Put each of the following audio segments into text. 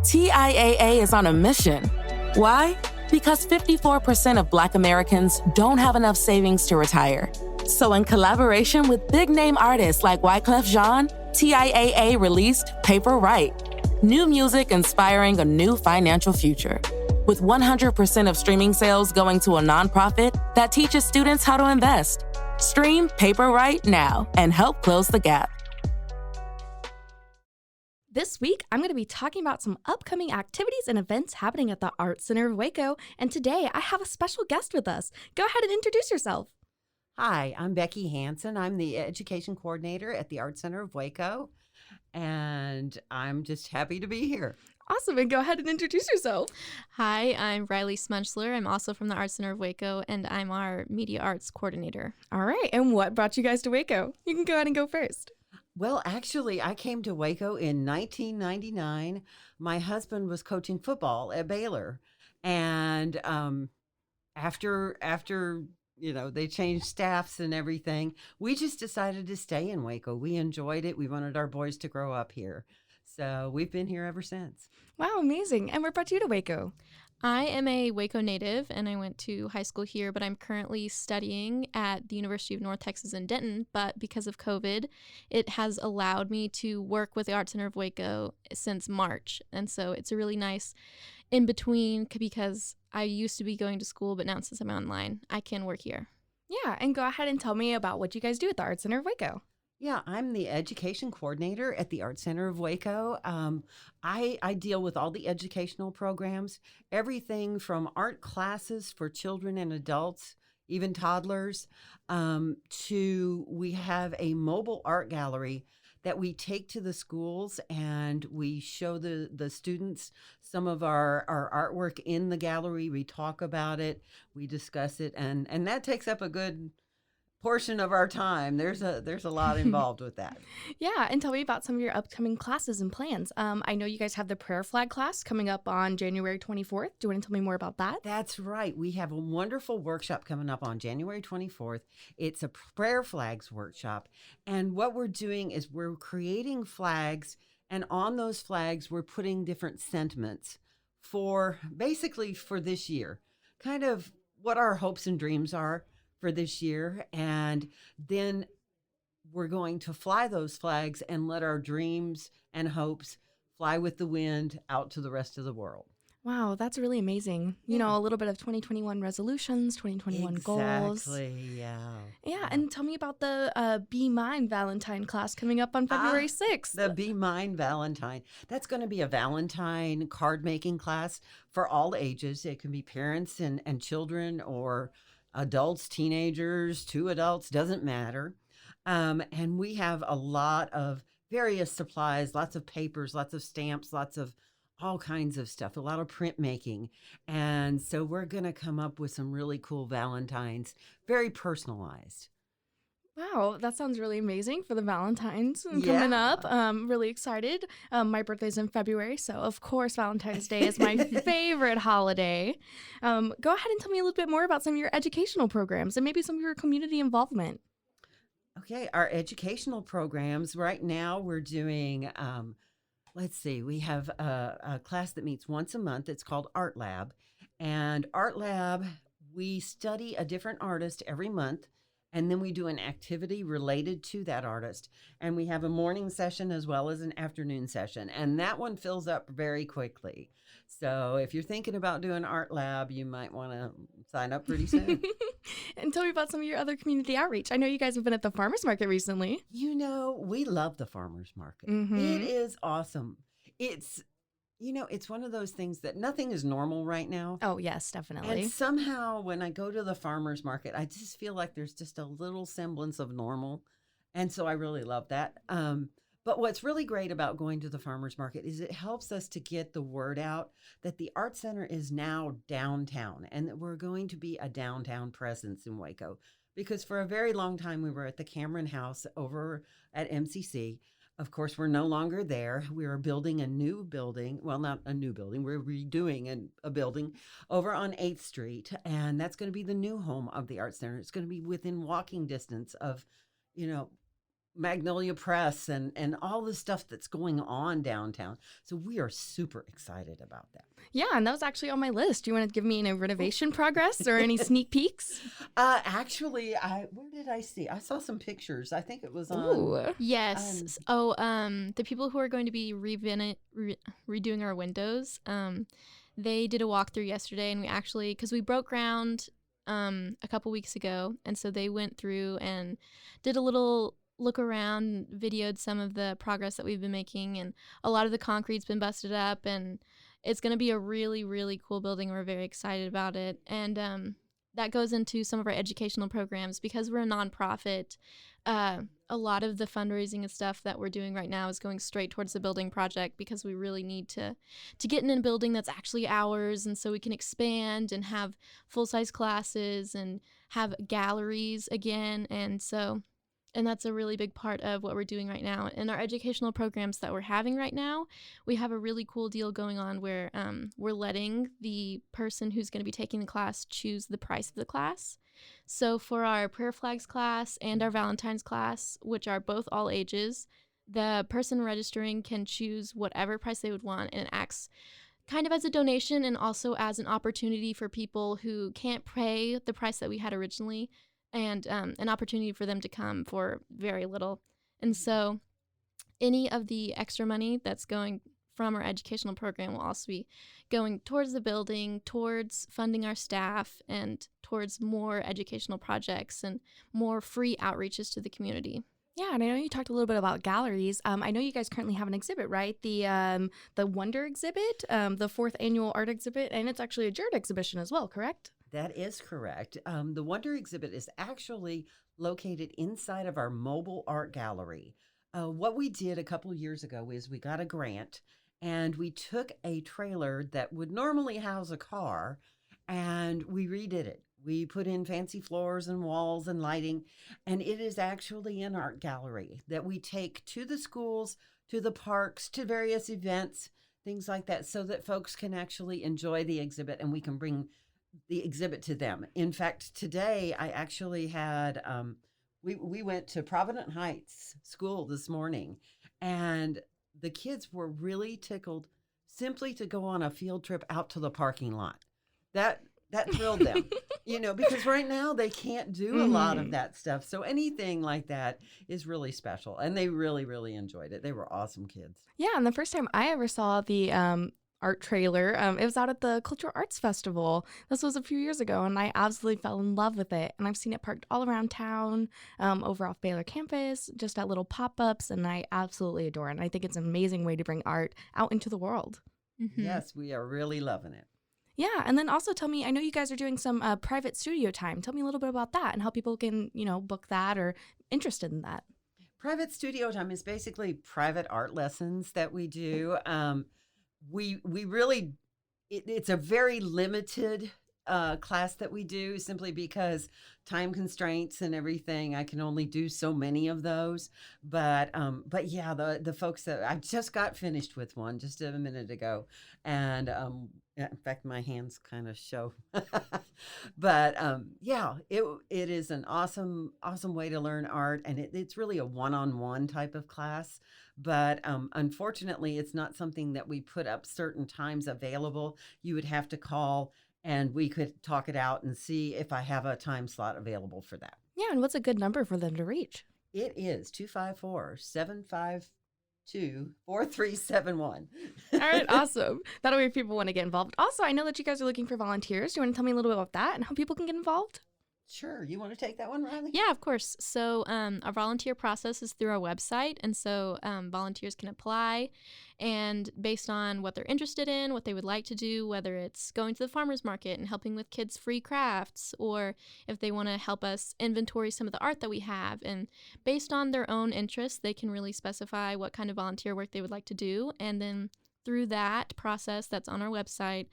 TIAA is on a mission. Why? Because 54% of Black Americans don't have enough savings to retire. So in collaboration with big-name artists like Wyclef Jean, TIAA released Paper Right, new music inspiring a new financial future. With 100% of streaming sales going to a nonprofit that teaches students how to invest. Stream Paper Right now and help close the gap. This week, I'm going to be talking about some upcoming activities and events happening at the Art Center of Waco. And today, I have a special guest with us. Go ahead and introduce yourself. Hi, I'm Becky Hansen. I'm the education coordinator at the Art Center of Waco, and I'm just happy to be here. Awesome, and go ahead and introduce yourself. Hi, I'm Riley Smunchler. I'm also from the Art Center of Waco, and I'm our media arts coordinator. All right, and what brought you guys to Waco? You can go ahead and go first. Well, actually, I came to Waco in 1999. My husband was coaching football at Baylor, and after they changed staffs and everything, we just decided to stay in Waco. We enjoyed it. We wanted our boys to grow up here. So we've been here ever since. Wow, amazing. And what brought you to Waco? I am a Waco native, and I went to high school here, but I'm currently studying at the University of North Texas in Denton. But because of COVID, it has allowed me to work with the Art Center of Waco since March. And so it's a really nice in-between because I used to be going to school, but now since I'm online, I can work here. Yeah, and go ahead and tell me about what you guys do at the Art Center of Waco. Yeah, I'm the education coordinator at the Art Center of Waco. I deal with all the educational programs, everything from art classes for children and adults, even toddlers, to we have a mobile art gallery that we take to the schools and we show the students some of our artwork in the gallery. We talk about it, we discuss it, and that takes up a good portion of our time. There's a lot involved with that. Yeah, and tell me about some of your upcoming classes and plans. I know you guys have the prayer flag class coming up on January 24th. Do you want to tell me more about that? That's right. We have a wonderful workshop coming up on January 24th. It's a prayer flags workshop. And what we're doing is we're creating flags, and on those flags, we're putting different sentiments for this year, kind of what our hopes and dreams are for this year, and then we're going to fly those flags and let our dreams and hopes fly with the wind out to the rest of the world. Wow, that's really amazing. You know, a little bit of 2021 resolutions, 2021 goals. Exactly, yeah. Yeah, and tell me about the Be Mine Valentine class coming up on February 6th. The Be Mine Valentine. That's going to be a Valentine card-making class for all ages. It can be parents and children or adults, teenagers, two adults, doesn't matter. And we have a lot of various supplies, lots of papers, lots of stamps, lots of all kinds of stuff, a lot of printmaking. And so we're going to come up with some really cool Valentines, very personalized. Wow, that sounds really amazing for the Valentine's coming up. Really excited. My birthday's in February, so of course Valentine's Day is my favorite holiday. Go ahead and tell me a little bit more about some of your educational programs and maybe some of your community involvement. Okay, our educational programs, right now we're doing, we have a class that meets once a month. It's called Art Lab. And Art Lab, we study a different artist every month. And then we do an activity related to that artist. And we have a morning session as well as an afternoon session. And that one fills up very quickly. So if you're thinking about doing Art Lab, you might want to sign up pretty soon. And tell me about some of your other community outreach. I know you guys have been at the farmers market recently. You know, we love the farmers market. Mm-hmm. It is awesome. It's one of those things that nothing is normal right now. Oh, yes, definitely. And somehow when I go to the farmer's market, I just feel like there's just a little semblance of normal. And so I really love that. But what's really great about going to the farmer's market is it helps us to get the word out that the Art Center is now downtown and that we're going to be a downtown presence in Waco. Because for a very long time, we were at the Cameron House over at MCC. Of course, we're no longer there. We are building a new building. Well, not a new building. We're redoing a building over on 8th Street. And that's going to be the new home of the Art Center. It's going to be within walking distance of, Magnolia Press and all the stuff that's going on downtown. So we are super excited about that. Yeah, and that was actually on my list. Do you want to give me any renovation progress or any sneak peeks? Actually, where did I see? I saw some pictures. I think it was on. Ooh. Yes. The people who are going to be redoing our windows, they did a walkthrough yesterday, and we actually, because we broke ground a couple weeks ago, and so they went through and did a little look around, videoed some of the progress that we've been making, and a lot of the concrete's been busted up, and it's going to be a really, really cool building. We're very excited about it, and that goes into some of our educational programs because we're a nonprofit. A lot of the fundraising and stuff that we're doing right now is going straight towards the building project because we really need to get in a building that's actually ours, and so we can expand and have full-size classes and have galleries again, and that's a really big part of what we're doing right now. In our educational programs that we're having right now, we have a really cool deal going on where we're letting the person who's going to be taking the class choose the price of the class. So for our prayer flags class and our Valentine's class, which are both all ages, the person registering can choose whatever price they would want, and it acts kind of as a donation and also as an opportunity for people who can't pay the price that we had originally, and an opportunity for them to come for very little. And so any of the extra money that's going from our educational program will also be going towards the building, towards funding our staff, and towards more educational projects and more free outreaches to the community. Yeah, and I know you talked a little bit about galleries. I know you guys currently have an exhibit, right? The Wonder exhibit, the 4th annual art exhibit, and it's actually a Jared exhibition as well, correct? That is correct. The Wonder exhibit is actually located inside of our mobile art gallery. What we did a couple of years ago is we got a grant and we took a trailer that would normally house a car and we redid it. We put in fancy floors and walls and lighting, and it is actually an art gallery that we take to the schools, to the parks, to various events, things like that, so that folks can actually enjoy the exhibit and we can bring the exhibit to them. In fact, today I actually had, we went to Provident Heights School this morning, and the kids were really tickled simply to go on a field trip out to the parking lot. That thrilled them, because right now they can't do a lot of that stuff. So anything like that is really special, and they really, really enjoyed it. They were awesome kids. Yeah, and the first time I ever saw the art trailer, it was out at the Cultural Arts Festival. This was a few years ago, and I absolutely fell in love with it. And I've seen it parked all around town, over off Baylor campus, just at little pop-ups, and I absolutely adore it. And I think it's an amazing way to bring art out into the world. Mm-hmm. Yes, we are really loving it. Yeah, and then also tell me, I know you guys are doing some private studio time. Tell me a little bit about that and how people can, book that or interested in that. Private studio time is basically private art lessons that we do. We really, it's a very limited class that we do simply because time constraints and everything. I can only do so many of those. But yeah, the folks that I just got finished with one just a minute ago, and in fact, my hands kind of show. But yeah, it is an awesome way to learn art, and it's really a one-on-one type of class. But unfortunately, it's not something that we put up certain times available. You would have to call, and we could talk it out and see if I have a time slot available for that. Yeah, and what's a good number for them to reach? It is 254-752-4371. All right, awesome. That way people want to get involved. Also, I know that you guys are looking for volunteers. Do you want to tell me a little bit about that and how people can get involved? Sure. You want to take that one, Riley? Yeah, of course. So our volunteer process is through our website. And so volunteers can apply. And based on what they're interested in, what they would like to do, whether it's going to the farmer's market and helping with kids' free crafts, or if they want to help us inventory some of the art that we have. And based on their own interests, they can really specify what kind of volunteer work they would like to do. And then through that process that's on our website,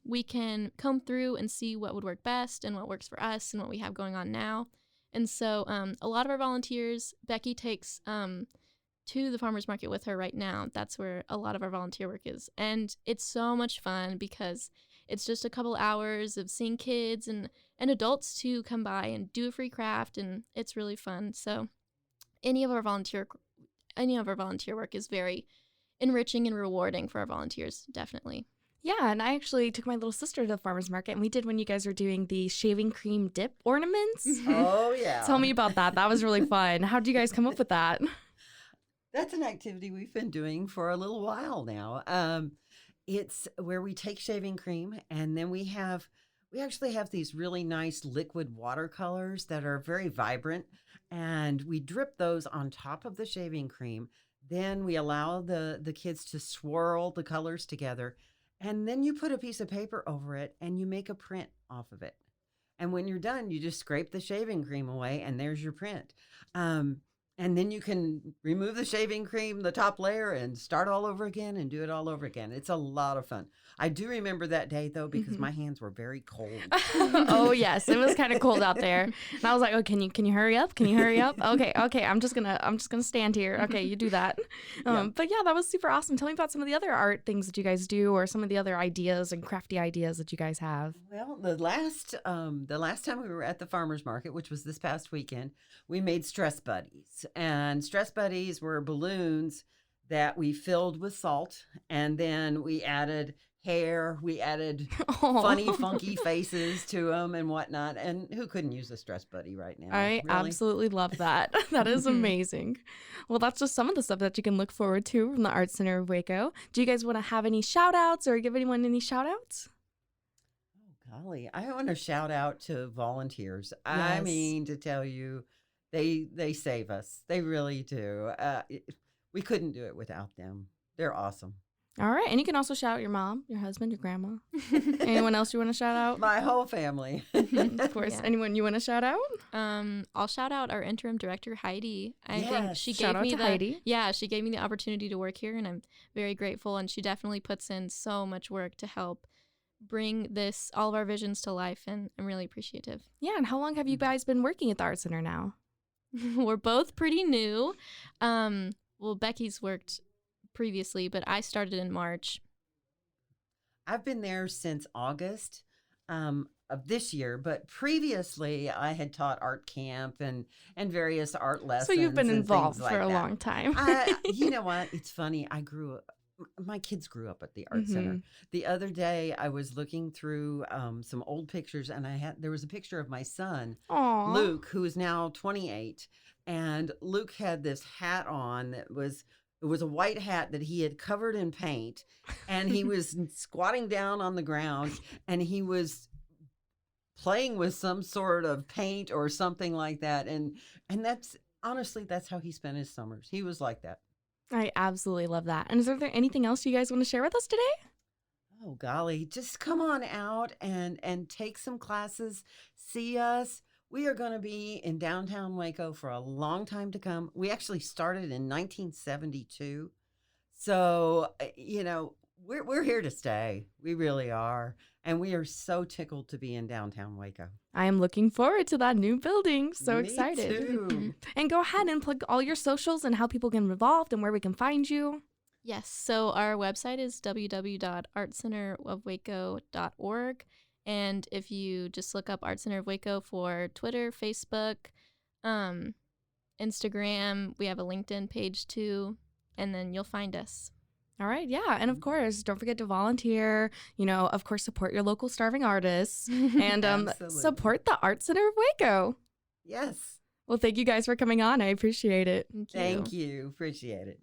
we can comb through and see what would work best and what works for us and what we have going on now. And so a lot of our volunteers, Becky takes to the farmer's market with her right now. That's where a lot of our volunteer work is. And it's so much fun because it's just a couple hours of seeing kids and adults to come by and do a free craft, and it's really fun. So any of our volunteer work is very enriching and rewarding for our volunteers, definitely. Yeah, and I actually took my little sister to the farmer's market, and we did when you guys were doing the shaving cream dip ornaments. Oh, yeah. Tell me about that. That was really fun. How did you guys come up with that? That's an activity we've been doing for a little while now. It's where we take shaving cream, and then we actually have these really nice liquid watercolors that are very vibrant, and we drip those on top of the shaving cream. Then we allow the kids to swirl the colors together, and then you put a piece of paper over it and you make a print off of it. And when you're done, you just scrape the shaving cream away, and there's your print. And then you can remove the shaving cream, the top layer, and start all over again and do it all over again. It's a lot of fun. I do remember that day, though, because my hands were very cold. Oh, yes. It was kind of cold out there. And I was like, oh, can you hurry up? Can you hurry up? Okay. I'm just gonna stand here. Okay, you do that. But yeah, that was super awesome. Tell me about some of the other art things that you guys do, or some of the other ideas and crafty ideas that you guys have. Well, the last time we were at the farmer's market, which was this past weekend, we made stress buddies. And stress buddies were balloons that we filled with salt, and then we added hair, we added funny, funky faces to them and whatnot. And who couldn't use a stress buddy right now? I really? absolutely love that. That is amazing. Well, that's just some of the stuff that you can look forward to from the Art Center of Waco. Do you guys want to have any shout outs or give anyone any shout outs? Golly, I want to shout out to volunteers. Yes. I mean, to tell you, they save us. They really do. We couldn't do it without them. They're awesome. All right. And you can also shout out your mom, your husband, your grandma. Anyone else you want to shout out? My whole family. Of course. Yeah. Anyone you want to shout out? I'll shout out our interim director, Heidi. I think Yes. she Shout gave out me to the Heidi. Yeah, she gave me the opportunity to work here, and I'm very grateful. And she definitely puts in so much work to help bring all of our visions to life, and I'm really appreciative. Yeah. And how long have you guys been working at the Art Center now? We're both pretty new. Well, Becky's worked previously, but I started in March. I've been there since August of this year, but previously I had taught art camp and various art lessons. So you've been and involved things like for a that. long time. You know what? It's funny. My kids grew up at the Art Center. The other day I was looking through some old pictures, and there was a picture of my son, Aw. Luke, who is now 28. And Luke had this hat on it was a white hat that he had covered in paint, and he was squatting down on the ground, and he was playing with some sort of paint or something like that. And that's honestly, that's how he spent his summers. He was like that. I absolutely love that. And is there anything else you guys want to share with us today? Oh, golly, just come on out and take some classes, see us. We are going to be in downtown Waco for a long time to come. We actually started in 1972. So, we're here to stay. We really are. And we are so tickled to be in downtown Waco. I am looking forward to that new building. So Me excited. too. And go ahead and plug all your socials and how people can get involved and where we can find you. Yes, so our website is www.artcenterofwaco.org. And if you just look up Art Center of Waco for Twitter, Facebook, Instagram, we have a LinkedIn page too, and then you'll find us. All right. Yeah. And of course, don't forget to volunteer, of course, support your local starving artists and Absolutely. support the Art Center of Waco. Yes. Well, thank you guys for coming on. I appreciate it. Thank you. Appreciate it.